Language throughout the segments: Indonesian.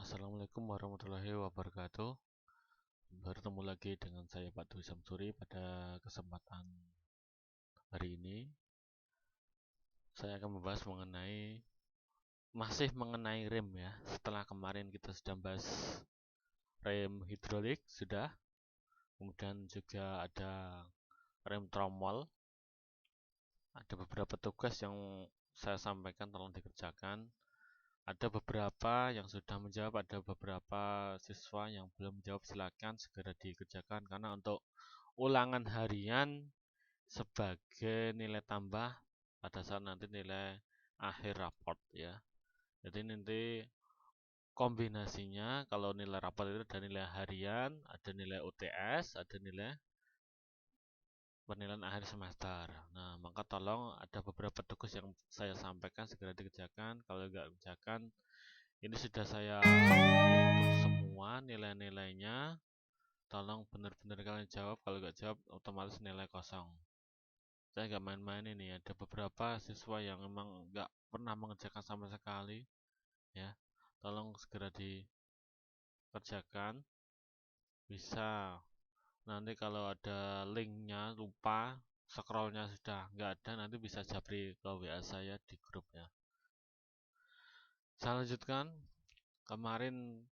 Assalamualaikum warahmatullahi wabarakatuh. Bertemu lagi dengan saya Pak Dwi Samsuri. Pada kesempatan hari ini saya akan membahas masih mengenai rem ya. Setelah kemarin kita sudah bahas rem hidrolik sudah, kemudian juga ada rem tromol. Ada beberapa tugas yang saya sampaikan tolong dikerjakan. Ada beberapa yang sudah menjawab, ada beberapa siswa yang belum menjawab, silakan segera dikerjakan karena untuk ulangan harian sebagai nilai tambah pada saat nanti nilai akhir raport ya. Jadi nanti kombinasinya kalau nilai raport itu ada nilai harian, ada nilai UTS, ada nilai penilaian akhir semester. Nah, maka tolong ada beberapa tugas yang saya sampaikan segera dikerjakan. Kalau nggak kerjakan, ini sudah saya hitung semua nilai-nilainya. Tolong benar-benar kalian jawab. Kalau nggak jawab, otomatis nilai kosong. Saya nggak main-main ini. Ada beberapa siswa yang memang nggak pernah mengerjakan sama sekali. Ya, tolong segera dikerjakan. Bisa. Nanti kalau ada linknya lupa, scrollnya sudah nggak ada, nanti bisa japri ke WA saya di grupnya. Saya lanjutkan. Kemarin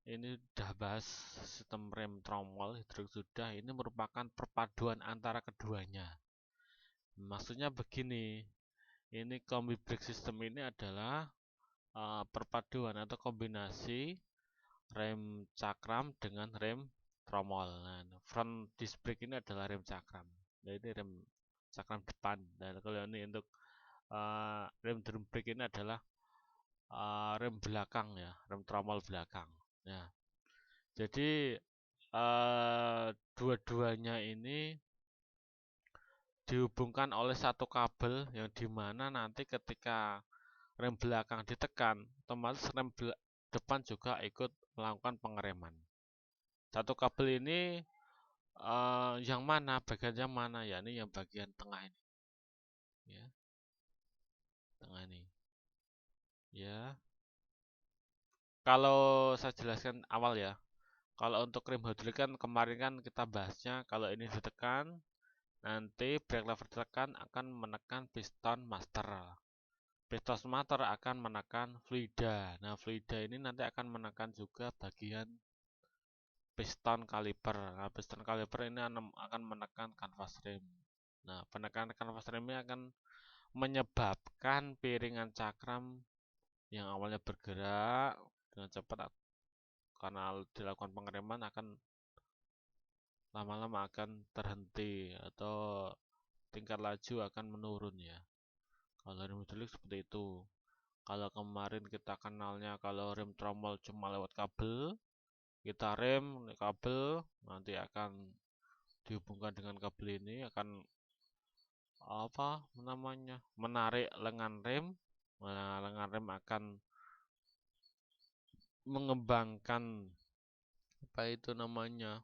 ini udah bahas sistem rem tromol hidrolik sudah. Ini merupakan perpaduan antara keduanya. Maksudnya begini, ini kombi brake system ini adalah perpaduan atau kombinasi rem cakram dengan rem tromol. Nah, front disc brake ini adalah rem cakram. Jadi rem cakram depan. Dan kalau ini untuk rem drum brake ini adalah rem belakang ya, rem tromol belakang. Ya, jadi dua-duanya ini dihubungkan oleh satu kabel yang dimana nanti ketika rem belakang ditekan, otomatis rem depan juga ikut melakukan pengereman. Satu kabel ini yang mana, bagian yang mana ya? Ini yang bagian tengah ini, ya, tengah ini, ya. Kalau saya jelaskan awal ya, kalau untuk rem hidrolik kan kemarin kan kita bahasnya kalau ini ditekan, nanti brake lever ditekan akan menekan piston master. Piston master akan menekan fluida. Nah, fluida ini nanti akan menekan juga bagian piston kaliper. Nah, piston kaliper ini akan menekan kanvas rem. Nah, penekanan kanvas rem ini akan menyebabkan piringan cakram yang awalnya bergerak dengan cepat karena dilakukan pengereman akan lama-lama akan terhenti atau tingkat laju akan menurun ya. Kalau rem hidrolik seperti itu. Kalau kemarin kita kenalnya kalau rem tromol cuma lewat kabel, kita rem kabel nanti akan dihubungkan dengan kabel ini akan apa namanya menarik lengan rem. Nah, lengan rem akan mengembangkan apa itu namanya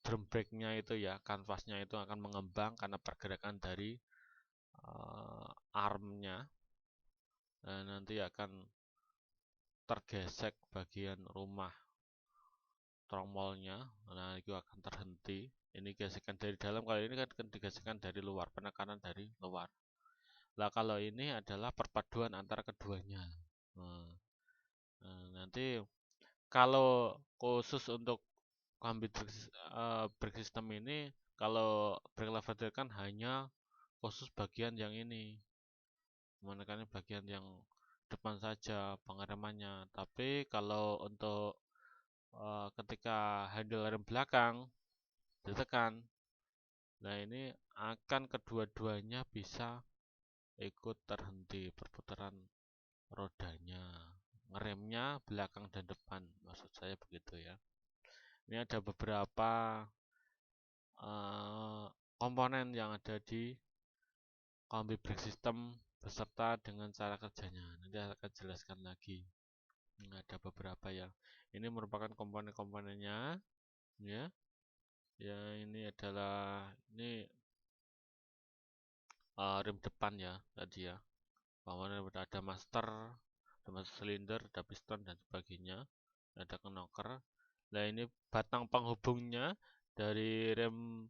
drum brake-nya itu ya, kanvasnya itu akan mengembang karena pergerakan dari armnya. Nah, nanti akan tergesek bagian rumah tromolnya. Nah, itu akan terhenti. Ini gesekan dari dalam, kalau ini kan digesekkan dari luar, penekanan dari luar. Nah, kalau ini adalah perpaduan antara keduanya. Nah, nanti kalau khusus untuk kombi brake system ini, kalau brake lever kan hanya khusus bagian yang ini, menekannya bagian yang depan saja pengeremannya. Tapi kalau untuk ketika handle rem belakang ditekan, nah ini akan kedua-duanya bisa ikut terhenti perputaran rodanya, ngeremnya belakang dan depan, maksud saya begitu ya. Ini ada beberapa komponen yang ada di kombi brake system beserta dengan cara kerjanya. Nanti saya akan jelaskan lagi. Ini ada beberapa ya. Ini merupakan komponen-komponennya, ya. Ya ini adalah rem depan ya tadi ya. Komponen ada master, termasuk silinder, ada piston dan sebagainya, ada knocker. Nah ini batang penghubungnya dari rem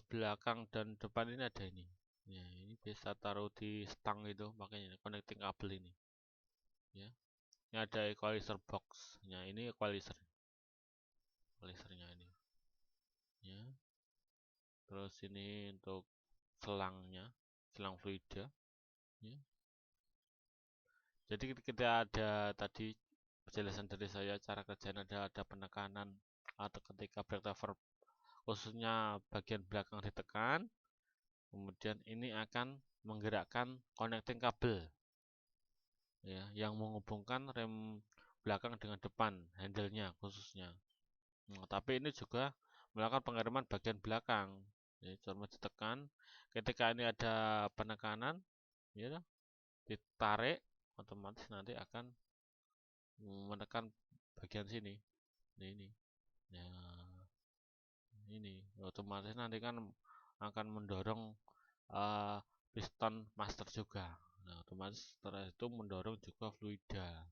belakang dan depan ini ada ini. Ya, ini bisa taruh di stang itu, makanya connecting kabel ini. Ya, ini ada equalizer box. Nah ini equalizernya ini. Ya, terus ini untuk selangnya, selang fluida. Ya. Jadi kita ada tadi penjelasan dari saya cara kerjanya ada penekanan atau ketika brake lever khususnya bagian belakang ditekan, kemudian ini akan menggerakkan connecting kabel ya yang menghubungkan rem belakang dengan depan, handle-nya khususnya. Nah, tapi ini juga melakukan pengereman bagian belakang. Jadi cuma ditekan, ketika ini ada penekanan, ya, ditarik, otomatis nanti akan menekan bagian sini. Nah, ini otomatis nanti kan akan mendorong piston master juga. Nah, otomatis setelah itu mendorong juga fluida.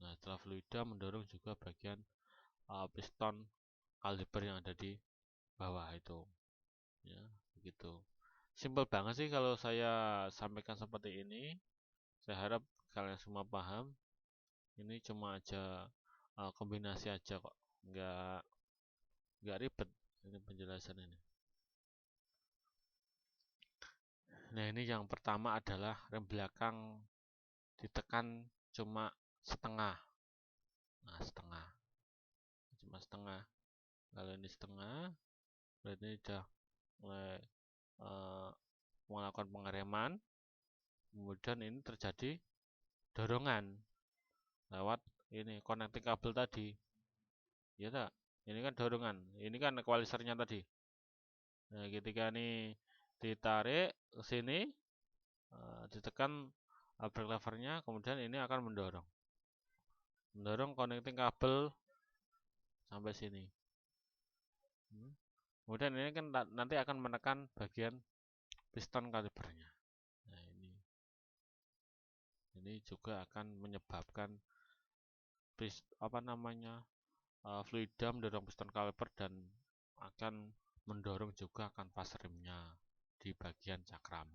Nah, setelah fluida mendorong juga bagian piston kaliber yang ada di bawah itu. Ya, begitu. Simpel banget sih kalau saya sampaikan seperti ini. Saya harap kalian semua paham. Ini cuma aja kombinasi aja kok. Nggak ribet ini penjelasan ini. Nah, ini yang pertama adalah rem belakang ditekan cuma setengah. Nah, setengah. Cuma setengah. Kalau ini setengah, berarti ini sudah mulai melakukan pengereman. Kemudian ini terjadi dorongan lewat ini connecting kabel tadi. Ya tak? Ini kan dorongan. Ini kan equalizernya tadi. Nah, ketika ini ditarik ke sini, ditekan brake levernya, kemudian ini akan mendorong connecting kabel sampai sini. Kemudian ini kan nanti akan menekan bagian piston kalibernya. Nah, ini juga akan menyebabkan fluida mendorong piston kaliper dan akan mendorong juga kanvas remnya di bagian cakram.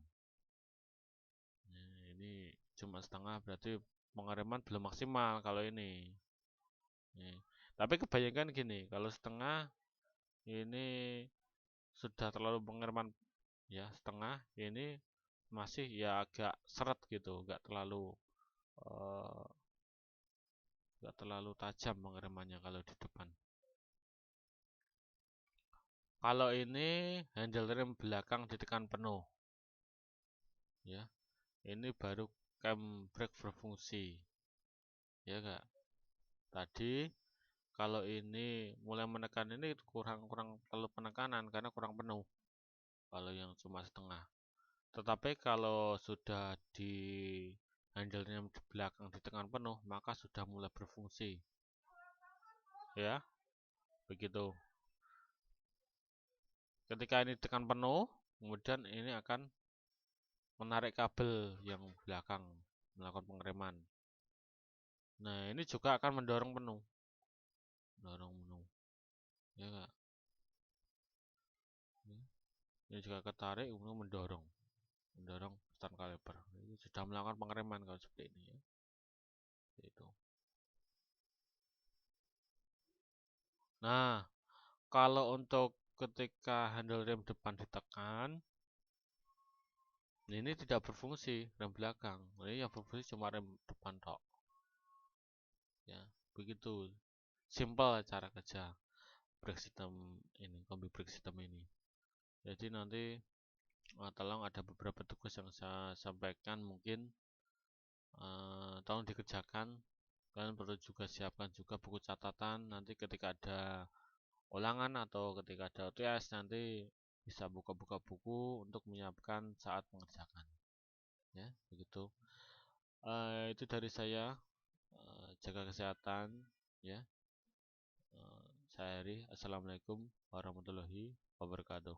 Nah, ini cuma setengah, berarti pengereman belum maksimal kalau ini. Tapi kebanyakan gini, kalau setengah ini sudah terlalu pengereman ya, setengah ini masih ya agak seret gitu, nggak terlalu tajam pengeremannya kalau di depan. Kalau ini handle rem belakang ditekan penuh, ya, ini baru cam brake berfungsi, ya kak. Tadi kalau ini mulai menekan ini kurang terlalu penekanan karena kurang penuh. Kalau yang cuma setengah. Tetapi kalau sudah di handle rem belakang ditekan penuh, maka sudah mulai berfungsi, ya, begitu. Ketika ini tekan penuh, kemudian ini akan menarik kabel yang belakang melakukan pengereman. Nah, ini juga akan mendorong penuh. Ya enggak? Ini juga ketarik kemudian mendorong piston kaliper. Ini sudah melakukan pengereman kalau seperti ini ya. Itu. Nah, kalau untuk ketika handle rem depan ditekan, ini tidak berfungsi rem belakang. Ini yang berfungsi cuma rem depan tok. Ya, begitu. Simple cara kerja brake system ini, kombi brake system ini. Jadi nanti tolong ada beberapa tugas yang saya sampaikan, mungkin tolong dikerjakan. Kalian perlu juga siapkan juga buku catatan. Nanti ketika ada ulangan atau ketika ada UTS nanti bisa buka-buka buku untuk menyiapkan saat mengerjakan. Ya, begitu. Itu dari saya. Jaga kesehatan, ya. Saya Heri. Assalamualaikum warahmatullahi wabarakatuh.